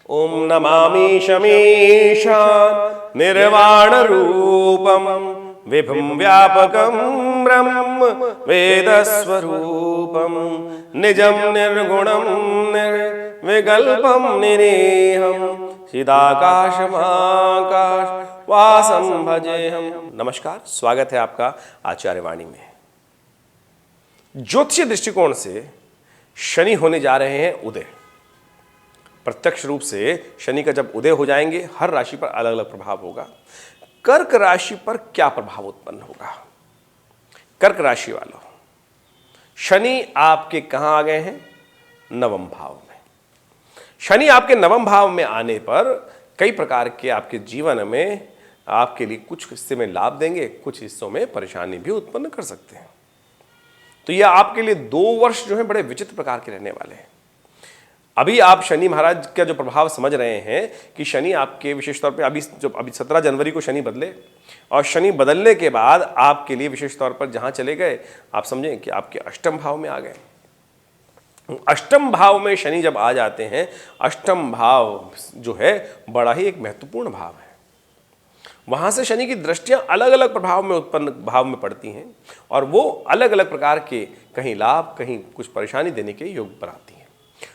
ओम नमामि शमीशान निर्वाण रूपम विभुम व्यापकम ब्रह्म वेदस्वरूपम निजम निर्गुणम निर्विकल्पम निरीहम चिदाकाशमाकाश वासम भजेहम। नमस्कार, स्वागत है आपका आचार्यवाणी में। ज्योतिषीय दृष्टिकोण से शनि होने जा रहे हैं उदय। प्रत्यक्ष रूप से शनि का जब उदय हो जाएंगे हर राशि पर अलग अलग प्रभाव होगा। कर्क राशि पर क्या प्रभाव उत्पन्न होगा? कर्क राशि वालों, शनि आपके कहां आ गए हैं? नवम भाव में। शनि आपके नवम भाव में आने पर कई प्रकार के आपके जीवन में आपके लिए कुछ हिस्से में लाभ देंगे, कुछ हिस्सों में परेशानी भी उत्पन्न कर सकते हैं। तो यह आपके लिए 2 वर्ष जो है बड़े विचित्र प्रकार के रहने वाले हैं। अभी आप शनि महाराज का जो प्रभाव समझ रहे हैं कि शनि आपके विशेष तौर पे अभी 17 जनवरी को शनि बदले, और शनि बदलने के बाद आपके लिए विशेष तौर पर जहां चले गए आप समझें कि आपके अष्टम भाव में आ गए। अष्टम भाव में शनि जब आ जाते हैं, अष्टम भाव जो है बड़ा ही एक महत्वपूर्ण भाव है। वहां से शनि की दृष्टियां अलग अलग प्रभाव में उत्पन्न भाव में पड़ती हैं और वो अलग अलग प्रकार के कहीं लाभ कहीं कुछ परेशानी देने के योग पर आती हैं।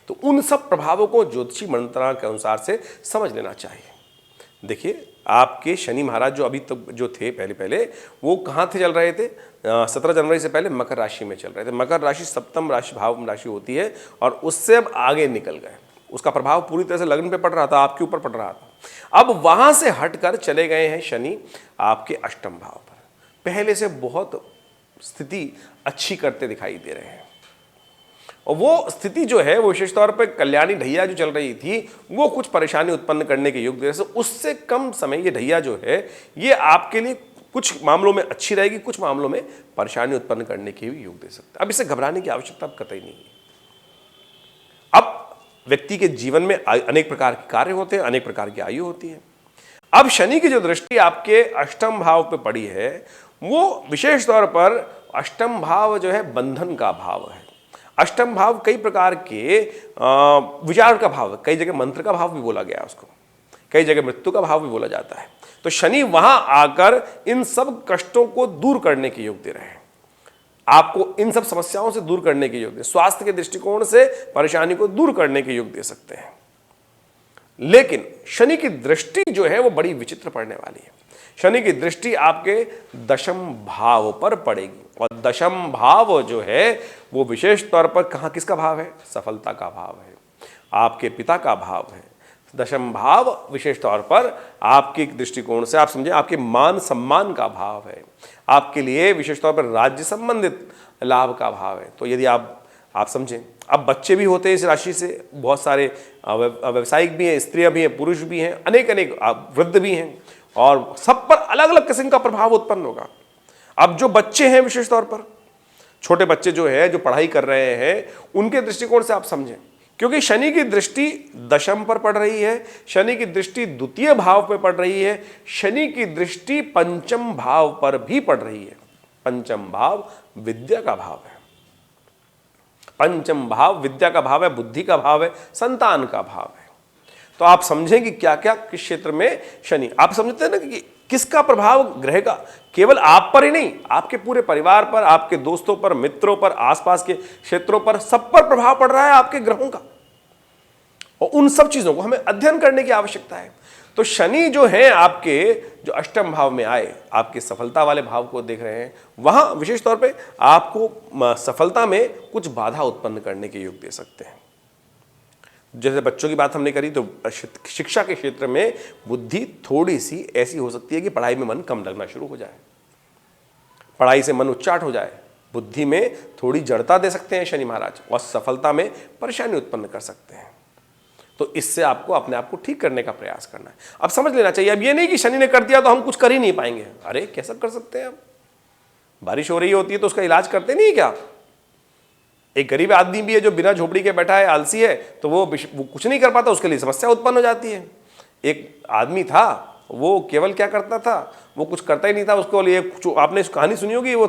तो उन सब प्रभावों को ज्योतिषी मंत्रणा के अनुसार से समझ लेना चाहिए। देखिए, आपके शनि महाराज जो अभी तक जो थे पहले वो कहाँ थे चल रहे थे? 17 जनवरी से पहले मकर राशि में चल रहे थे। मकर राशि सप्तम राशि भाव राशि होती है और उससे अब आगे निकल गए। उसका प्रभाव पूरी तरह से लग्न पे पड़ रहा था, आपके ऊपर पड़ रहा था। अब वहां से हटकर चले गए हैं शनि आपके अष्टम भाव पर। पहले से बहुत स्थिति अच्छी करते दिखाई दे रहे हैं और वो स्थिति जो है वो विशेष तौर पर कल्याणी ढैया जो चल रही थी वो कुछ परेशानी उत्पन्न करने के योग दे रहे हैं। उससे कम समय ये ढैया जो है ये आपके लिए कुछ मामलों में अच्छी रहेगी, कुछ मामलों में परेशानी उत्पन्न करने के भी योग दे सकते हैं। अब इससे घबराने की आवश्यकता कतई नहीं है। अब व्यक्ति के जीवन में अनेक प्रकार के कार्य होते हैं, अनेक प्रकार की आयु होती है। अब शनि की जो दृष्टि आपके अष्टम भाव पे पड़ी है वो विशेष तौर पर अष्टम भाव जो है बंधन का भाव है। अष्टम भाव कई प्रकार के विचार का भाव है। कई जगह मंत्र का भाव भी बोला गया है उसको, कई जगह मृत्यु का भाव भी बोला जाता है। तो शनि वहां आकर इन सब कष्टों को दूर करने के योग दे रहे हैं, आपको इन सब समस्याओं से दूर करने के योग दे, स्वास्थ्य के दृष्टिकोण से परेशानी को दूर करने के योग दे सकते हैं। लेकिन शनि की दृष्टि जो है वो बड़ी विचित्र पड़ने वाली है। शनि की दृष्टि आपके दशम भाव पर पड़ेगी और दशम भाव जो है वो विशेष तौर पर कहां किसका भाव है? सफलता का भाव है, आपके पिता का भाव है। दशम भाव विशेष तौर पर आपके दृष्टिकोण से आप समझे आपके मान सम्मान का भाव है, आपके लिए विशेष तौर पर राज्य संबंधित लाभ का भाव है। तो यदि आप समझें, अब बच्चे भी होते हैं इस राशि से, बहुत सारे व्यावसायिक भी हैं, स्त्रियां भी हैं, पुरुष भी हैं, अनेक वृद्ध भी हैं और सब पर अलग अलग किस्म का प्रभाव उत्पन्न होगा। अब जो बच्चे हैं विशेष तौर पर छोटे बच्चे जो है जो पढ़ाई कर रहे हैं उनके दृष्टिकोण से आप समझें, क्योंकि शनि की दृष्टि दशम पर पड़ रही है, शनि की दृष्टि द्वितीय भाव पर पड़ रही है, शनि की दृष्टि पंचम भाव पर भी पड़ रही है। पंचम भाव विद्या का भाव है, पंचम भाव विद्या का भाव है, बुद्धि का भाव है, संतान का भाव है। तो आप समझें कि क्या क्या किस क्षेत्र में शनि, आप समझते हैं ना कि किसका प्रभाव ग्रह का केवल आप पर ही नहीं, आपके पूरे परिवार पर, आपके दोस्तों पर, मित्रों पर, आसपास के क्षेत्रों पर, सब पर प्रभाव पड़ रहा है आपके ग्रहों का। और उन सब चीजों को हमें अध्ययन करने की आवश्यकता है। तो शनि जो है आपके जो अष्टम भाव में आए, आपके सफलता वाले भाव को देख रहे हैं, वहां विशेष तौर पे आपको सफलता में कुछ बाधा उत्पन्न करने के योग दे सकते हैं। जैसे बच्चों की बात हमने करी तो शिक्षा के क्षेत्र में बुद्धि थोड़ी सी ऐसी हो सकती है कि पढ़ाई में मन कम लगना शुरू हो जाए, पढ़ाई से मन उच्चाट हो जाए, बुद्धि में थोड़ी जड़ता दे सकते हैं शनि महाराज और सफलता में परेशानी उत्पन्न कर सकते हैं। तो इससे आपको अपने आप को ठीक करने का प्रयास करना है। अब समझ लेना चाहिए, अब ये नहीं कि शनि ने कर दिया तो हम कुछ कर ही नहीं पाएंगे। अरे कैसा कर सकते हैं? अब बारिश हो रही होती है तो उसका इलाज करते नहीं क्या? एक गरीब आदमी भी है जो बिना झोपड़ी के बैठा है, आलसी है, तो वो कुछ नहीं कर पाता, उसके लिए समस्या उत्पन्न हो जाती है। एक आदमी था वो केवल क्या करता था, वो कुछ करता ही नहीं था। उसको लिए आपने कहानी सुनी होगी, वो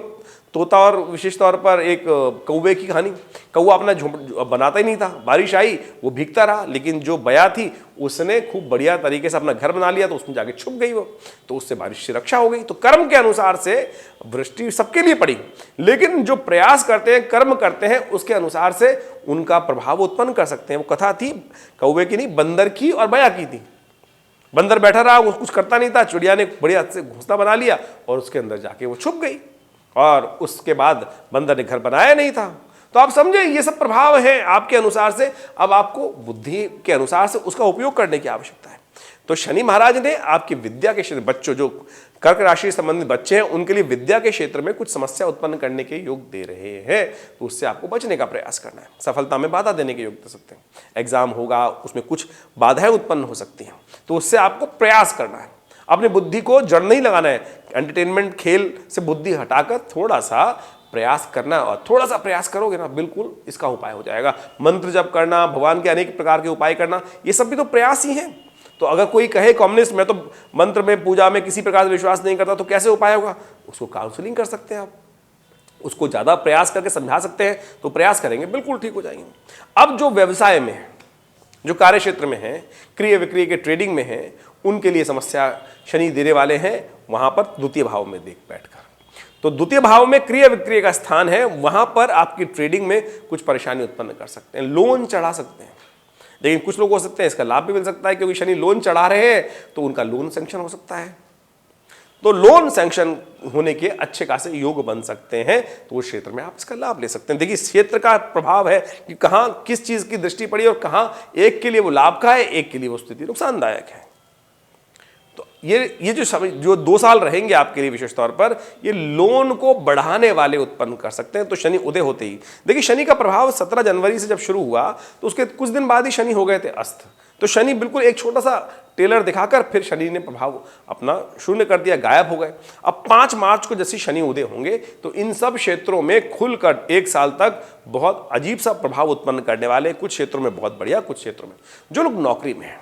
तोता और विशेष तौर पर एक कौवे की कहानी। कौवा अपना झोंपड़ा बनाता ही नहीं था, बारिश आई वो भीगता रहा, लेकिन जो बया थी उसने खूब बढ़िया तरीके से अपना घर बना लिया, तो उसमें जाके छुप गई वो, तो उससे बारिश से रक्षा हो गई। तो कर्म के अनुसार से वृष्टि सबके लिए पड़ी, लेकिन जो प्रयास करते हैं, कर्म करते हैं, उसके अनुसार से उनका प्रभाव उत्पन्न कर सकते हैं। वो कथा थी कौवे की नहीं, बंदर की और बया की थी। बंदर बैठा रहा, वो कुछ करता नहीं था, चिड़िया ने बढ़िया से घोंसला बना लिया और उसके अंदर जाके वो छुप गई, और उसके बाद बंदर ने घर बनाया नहीं था। तो आप समझे, ये सब प्रभाव है आपके अनुसार से। अब आपको बुद्धि के अनुसार से उसका उपयोग करने की आवश्यकता है। तो शनि महाराज ने आपकी विद्या के क्षेत्र, बच्चों जो कर्क राशि से संबंधित बच्चे हैं, उनके लिए विद्या के क्षेत्र में कुछ समस्या उत्पन्न करने के योग दे रहे हैं, तो उससे आपको बचने का प्रयास करना है। सफलता में बाधा देने के योग दे सकते हैं, एग्जाम होगा उसमें कुछ बाधाएं उत्पन्न हो सकती हैं, तो उससे आपको प्रयास करना है। अपनी बुद्धि को जड़ नहीं लगाना है, एंटरटेनमेंट खेल से बुद्धि हटाकर थोड़ा सा प्रयास करना, और थोड़ा सा प्रयास करोगे ना, बिल्कुल इसका उपाय हो जाएगा। मंत्र जप करना, भगवान के अनेक प्रकार के उपाय करना, ये सब भी तो प्रयास ही हैं। तो अगर कोई कहे कम्युनिस्ट मैं तो मंत्र में, पूजा में किसी प्रकार से विश्वास नहीं करता, तो कैसे उपाय होगा? उसको काउंसलिंग कर सकते हैं आप, उसको ज्यादा प्रयास करके समझा सकते हैं, तो प्रयास करेंगे बिल्कुल ठीक हो जाएंगे। अब जो व्यवसाय में है, जो कार्य क्षेत्र में है, क्रय विक्रय के ट्रेडिंग में है, उनके लिए समस्या शनि देने वाले हैं, वहां पर द्वितीय भाव में देख बैठकर। तो द्वितीय भाव में क्रय विक्रय का स्थान है, वहां पर आपकी ट्रेडिंग में कुछ परेशानी उत्पन्न कर सकते हैं, लोन चढ़ा सकते हैं। लेकिन कुछ लोग हो सकते हैं इसका लाभ भी मिल सकता है, क्योंकि शनि लोन चढ़ा रहे हैं तो उनका लोन सैंक्शन हो सकता है। तो लोन सैंक्शन होने के अच्छे खासे योग बन सकते हैं, तो उस क्षेत्र में आप इसका लाभ ले सकते हैं। देखिए, क्षेत्र का प्रभाव है कि कहां किस चीज की दृष्टि पड़ी, और कहां एक के लिए वो लाभ का है, एक के लिए वो स्थिति नुकसानदायक है। तो ये जो 2 साल रहेंगे आपके लिए विशेष तौर पर, ये लोन को बढ़ाने वाले उत्पन्न कर सकते हैं। तो शनि उदय होते ही, देखिए शनि का प्रभाव 17 जनवरी से जब शुरू हुआ, तो उसके कुछ दिन बाद ही शनि हो गए थे अस्त। तो शनि बिल्कुल एक छोटा सा टेलर दिखाकर फिर शनि ने प्रभाव अपना शून्य कर दिया, गायब हो गए। अब 5 मार्च को जैसे शनि उदय होंगे, तो इन सब क्षेत्रों में खुलकर 1 साल तक बहुत अजीब सा प्रभाव उत्पन्न करने वाले, कुछ क्षेत्रों में बहुत बढ़िया, कुछ क्षेत्रों में जो लोग नौकरी में हैं,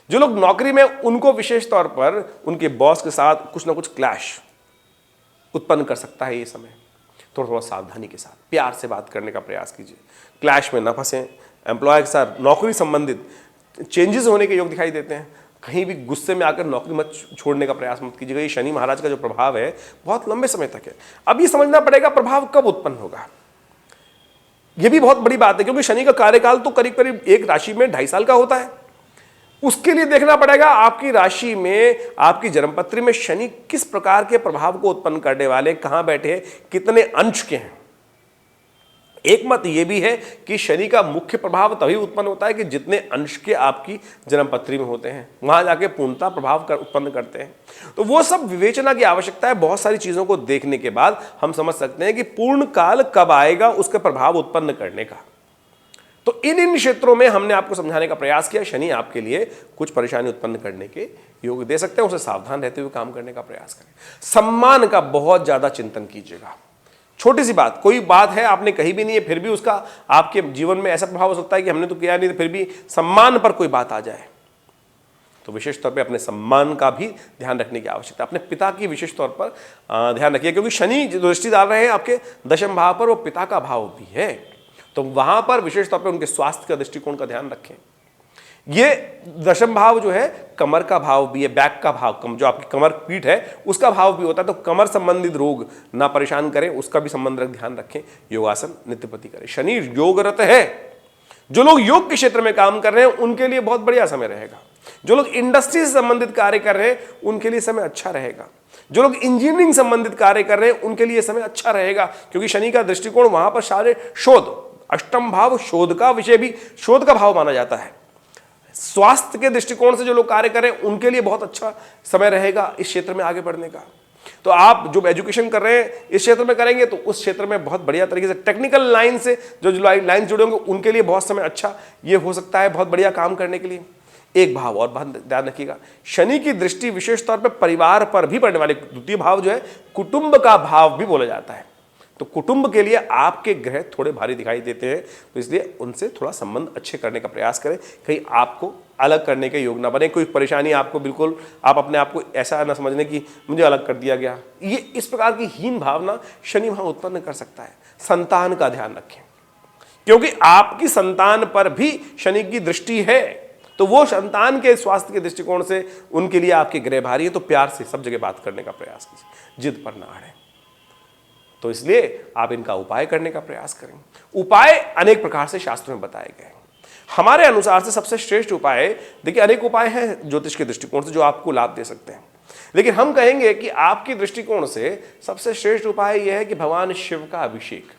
जो लोग नौकरी में, उनको विशेष तौर पर उनके बॉस के साथ कुछ ना कुछ क्लैश उत्पन्न कर सकता है ये समय। थोड़ा सावधानी के साथ प्यार से बात करने का प्रयास कीजिए, क्लैश में ना फंसे। एम्प्लॉय के साथ नौकरी संबंधित चेंजेस होने के योग दिखाई देते हैं, कहीं भी गुस्से में आकर नौकरी मत छोड़ने का प्रयास मत कीजिएगा। ये शनि महाराज का जो प्रभाव है बहुत लंबे समय तक है। अब ये समझना पड़ेगा प्रभाव कब उत्पन्न होगा, ये भी बहुत बड़ी बात है, क्योंकि शनि का कार्यकाल तो करीब करीब एक राशि में 2.5 साल का होता है। उसके लिए देखना पड़ेगा आपकी राशि में, आपकी जन्मपत्री में शनि किस प्रकार के प्रभाव को उत्पन्न करने वाले, कहां बैठे हैं, कितने अंश के हैं। एक मत यह भी है कि शनि का मुख्य प्रभाव तभी उत्पन्न होता है कि जितने अंश के आपकी जन्मपत्री में होते हैं, वहां जाके पूर्णता प्रभाव उत्पन्न करते हैं। तो वो सब विवेचना की आवश्यकता है। बहुत सारी चीजों को देखने के बाद हम समझ सकते हैं कि पूर्ण काल कब आएगा उसका प्रभाव उत्पन्न करने का। तो इन क्षेत्रों में हमने आपको समझाने का प्रयास किया। शनि आपके लिए कुछ परेशानी उत्पन्न करने के योग दे सकते हैं, उसे सावधान रहते हुए काम करने का प्रयास करें। सम्मान का बहुत ज्यादा चिंतन कीजिएगा। छोटी सी बात, कोई बात है आपने कही भी नहीं है, फिर भी उसका आपके जीवन में ऐसा प्रभाव हो सकता है कि हमने तो किया नहीं, फिर भी सम्मान पर कोई बात आ जाए, तो विशेष तौर पे अपने सम्मान का भी ध्यान रखने की आवश्यकता है। अपने पिता की विशेष तौर पर ध्यान रखिए, क्योंकि शनि जो दृष्टि डाल रहे हैं आपके दशम भाव पर, वो पिता का भाव भी है, तो वहां पर विशेष तौर पर उनके स्वास्थ्य का दृष्टिकोण का ध्यान रखें। ये दशम भाव जो है कमर का भाव भी है, बैक का भाव, जो आपकी कमर पीठ है उसका भाव भी होता है, तो कमर संबंधित रोग ना परेशान करें, उसका भी संबंध ध्यान रखें। योगासन नित्यपति करें। शनि योगरत है, जो लोग योग के क्षेत्र में काम कर रहे हैं उनके लिए बहुत बढ़िया समय रहेगा। जो लोग इंडस्ट्री से संबंधित कार्य कर रहे हैं उनके लिए समय अच्छा रहेगा। जो लोग इंजीनियरिंग संबंधित कार्य कर रहे हैं उनके लिए समय अच्छा रहेगा, क्योंकि शनि का दृष्टिकोण वहां पर सारे शोध, अष्टम भाव शोध का विषय भी, शोध का भाव माना जाता है। स्वास्थ्य के दृष्टिकोण से जो लोग कार्य करें उनके लिए बहुत अच्छा समय रहेगा इस क्षेत्र में आगे बढ़ने का। तो आप जो एजुकेशन कर रहे हैं इस क्षेत्र में करेंगे तो उस क्षेत्र में बहुत बढ़िया तरीके से, टेक्निकल लाइन से जो लाइन जुड़े होंगे उनके लिए बहुत समय अच्छा ये हो सकता है, बहुत बढ़िया काम करने के लिए। एक भाव और ध्यान रखिएगा, शनि की दृष्टि विशेष तौर पर परिवार पर भी पड़ने वाली, द्वितीय भाव जो है कुटुंब का भाव भी बोला जाता है। तो कुटुंब के लिए आपके ग्रह थोड़े भारी दिखाई देते हैं, तो इसलिए उनसे थोड़ा संबंध अच्छे करने का प्रयास करें, कहीं आपको अलग करने के योग ना बने। कोई परेशानी आपको बिल्कुल, आप अपने आप को ऐसा ना समझने कि मुझे अलग कर दिया गया, ये इस प्रकार की हीन भावना शनि वहां उत्पन्न कर सकता है। संतान का ध्यान रखें, क्योंकि आपकी संतान पर भी शनि की दृष्टि है, तो वो संतान के स्वास्थ्य के दृष्टिकोण से उनके लिए आपके ग्रह भारी है। तो प्यार से सब जगह बात करने का प्रयास कीजिए, जिद पर ना अड़े। तो इसलिए आप इनका उपाय करने का प्रयास करें। उपाय अनेक प्रकार से शास्त्रों में बताए गए हैं। हमारे अनुसार से सबसे श्रेष्ठ उपाय, देखिए अनेक उपाय हैं ज्योतिष के दृष्टिकोण से जो आपको लाभ दे सकते हैं, लेकिन हम कहेंगे कि आपके दृष्टिकोण से सबसे श्रेष्ठ उपाय यह है कि भगवान शिव का अभिषेक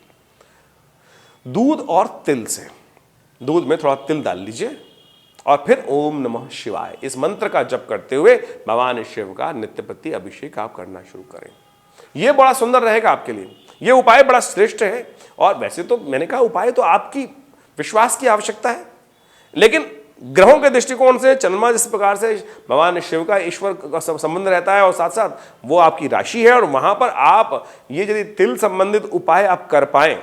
दूध और तिल से, दूध में थोड़ा तिल डाल लीजिए और फिर ओम नमः शिवाय इस मंत्र का जप करते हुए भगवान शिव का नित्य प्रति अभिषेक आप करना शुरू करें। यह बड़ा सुंदर रहेगा आपके लिए, यह उपाय बड़ा श्रेष्ठ है। और वैसे तो मैंने कहा उपाय तो आपकी विश्वास की आवश्यकता है, लेकिन ग्रहों के दृष्टिकोण से चंद्रमा जिस प्रकार से भगवान शिव का ईश्वर का संबंध रहता है और साथ साथ वो आपकी राशि है, और वहां पर आप ये यदि तिल संबंधित उपाय आप कर पाए,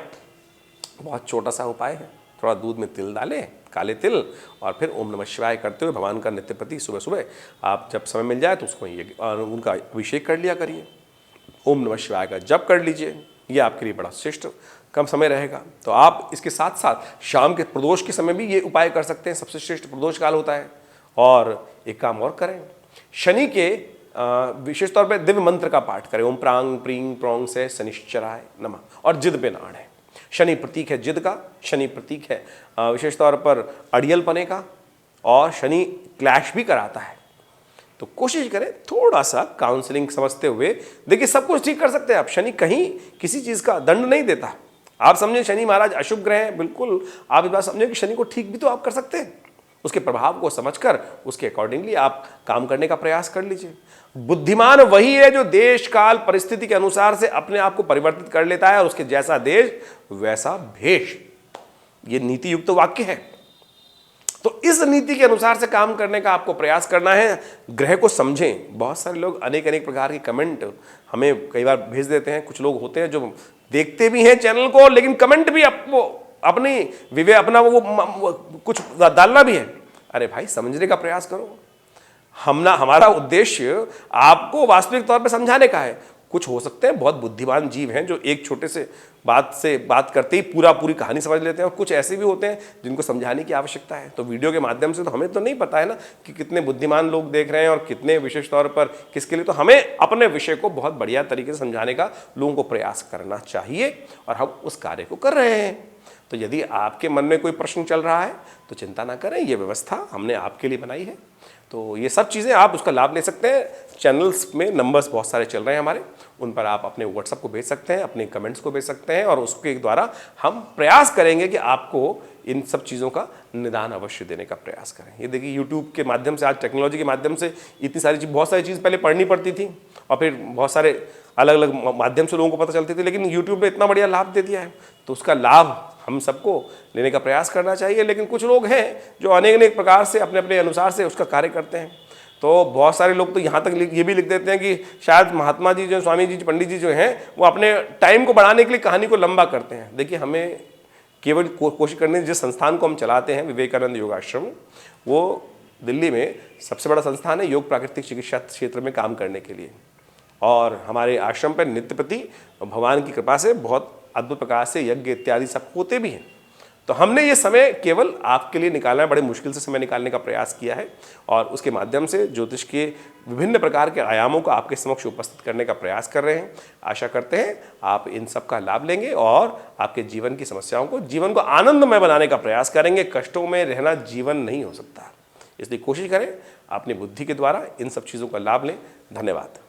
बहुत छोटा सा उपाय है, थोड़ा दूध में तिल डालें, काले तिल, और फिर ओम नमः शिवाय करते हुए भगवान का नित्य प्रति सुबह सुबह आप जब समय मिल जाए तो उसको ये उनका अभिषेक कर लिया करिए, ओम नमः शिवाय का जप कर लीजिए। ये आपके लिए बड़ा श्रेष्ठ कम समय रहेगा। तो आप इसके साथ साथ शाम के प्रदोष के समय भी ये उपाय कर सकते हैं, सबसे श्रेष्ठ प्रदोष काल होता है। और एक काम और करें, शनि के विशेष तौर पर दिव्य मंत्र का पाठ करें, ओम प्रांग प्रींग प्रोंग से शनिश्चराय नमः, और जिद पे ना अड़े। शनि प्रतीक है जिद का, शनि प्रतीक है विशेष तौर पर अड़ियलपने का, और शनि क्लैश भी कराता है। तो कोशिश करें थोड़ा सा काउंसलिंग समझते हुए, देखिए सब कुछ ठीक कर सकते हैं आप। शनि कहीं किसी चीज का दंड नहीं देता। आप समझे शनि महाराज अशुभ ग्रह है, बिल्कुल आप इस बात समझे कि शनि को ठीक भी तो आप कर सकते हैं। उसके प्रभाव को समझकर उसके अकॉर्डिंगली आप काम करने का प्रयास कर लीजिए। बुद्धिमान वही है जो देश काल परिस्थिति के अनुसार से अपने आप को परिवर्तित कर लेता है, और उसके जैसा देश वैसा भेष, ये नीति युक्त वाक्य है। तो इस नीति के अनुसार से काम करने का आपको प्रयास करना है। ग्रह को समझें। बहुत सारे लोग अनेक अनेक प्रकार के कमेंट हमें कई बार भेज देते हैं। कुछ लोग होते हैं जो देखते भी हैं चैनल को, लेकिन कमेंट भी अपनी विवेक अपना वो कुछ डालना भी है। अरे भाई समझने का प्रयास करो। हमारा उद्देश्य आपको वास्तविक तौर पे समझाने का है। कुछ हो सकते हैं बहुत बुद्धिमान जीव हैं जो एक छोटे से बात करते ही पूरी कहानी समझ लेते हैं, और कुछ ऐसे भी होते हैं जिनको समझाने की आवश्यकता है। तो वीडियो के माध्यम से तो हमें तो नहीं पता है ना कि कितने बुद्धिमान लोग देख रहे हैं और कितने विशेष तौर पर किसके लिए। तो हमें अपने विषय को बहुत बढ़िया तरीके से समझाने का लोगों को प्रयास करना चाहिए, और हम उस कार्य को कर रहे हैं। तो यदि आपके मन में कोई प्रश्न चल रहा है तो चिंता ना करें, ये व्यवस्था हमने आपके लिए बनाई है। तो ये सब चीज़ें आप उसका लाभ ले सकते हैं। चैनल्स में नंबर्स बहुत सारे चल रहे हैं हमारे, उन पर आप अपने व्हाट्सएप को भेज सकते हैं, अपने कमेंट्स को भेज सकते हैं, और उसके द्वारा हम प्रयास करेंगे कि आपको इन सब चीज़ों का निदान अवश्य देने का प्रयास करें। ये देखिए यूट्यूब के माध्यम से, आज टेक्नोलॉजी के माध्यम से इतनी सारी बहुत सारी चीज़ पहले पढ़नी पड़ती थी, और फिर बहुत सारे अलग अलग माध्यम से लोगों को पता चलती थी, लेकिन यूट्यूब ने इतना बढ़िया लाभ दे दिया है, तो उसका लाभ हम सबको लेने का प्रयास करना चाहिए। लेकिन कुछ लोग हैं जो अनेक अनेक प्रकार से अपने अपने अनुसार से उसका कार्य करते हैं। तो बहुत सारे लोग तो यहाँ तक ये भी लिख देते हैं कि शायद महात्मा जी जो स्वामी जी पंडित जी जो हैं वो अपने टाइम को बढ़ाने के लिए कहानी को लंबा करते हैं। देखिए हमें केवल कोशिश करनी है, जिस संस्थान को हम चलाते हैं विवेकानंद योगाश्रम, वो दिल्ली में सबसे बड़ा संस्थान है योग प्राकृतिक चिकित्सा क्षेत्र में काम करने के लिए, और हमारे आश्रम पर नित्य प्रति भगवान की कृपा से बहुत अद्भुत प्रकार से यज्ञ इत्यादि सब होते भी हैं। तो हमने ये समय केवल आपके लिए निकालना, बड़े मुश्किल से समय निकालने का प्रयास किया है, और उसके माध्यम से ज्योतिष के विभिन्न प्रकार के आयामों को आपके समक्ष उपस्थित करने का प्रयास कर रहे हैं। आशा करते हैं आप इन सब का लाभ लेंगे और आपके जीवन की समस्याओं को, जीवन को आनंदमय बनाने का प्रयास करेंगे। कष्टों में रहना जीवन नहीं हो सकता, इसलिए कोशिश करें अपनी बुद्धि के द्वारा इन सब चीज़ों का लाभ लें। धन्यवाद।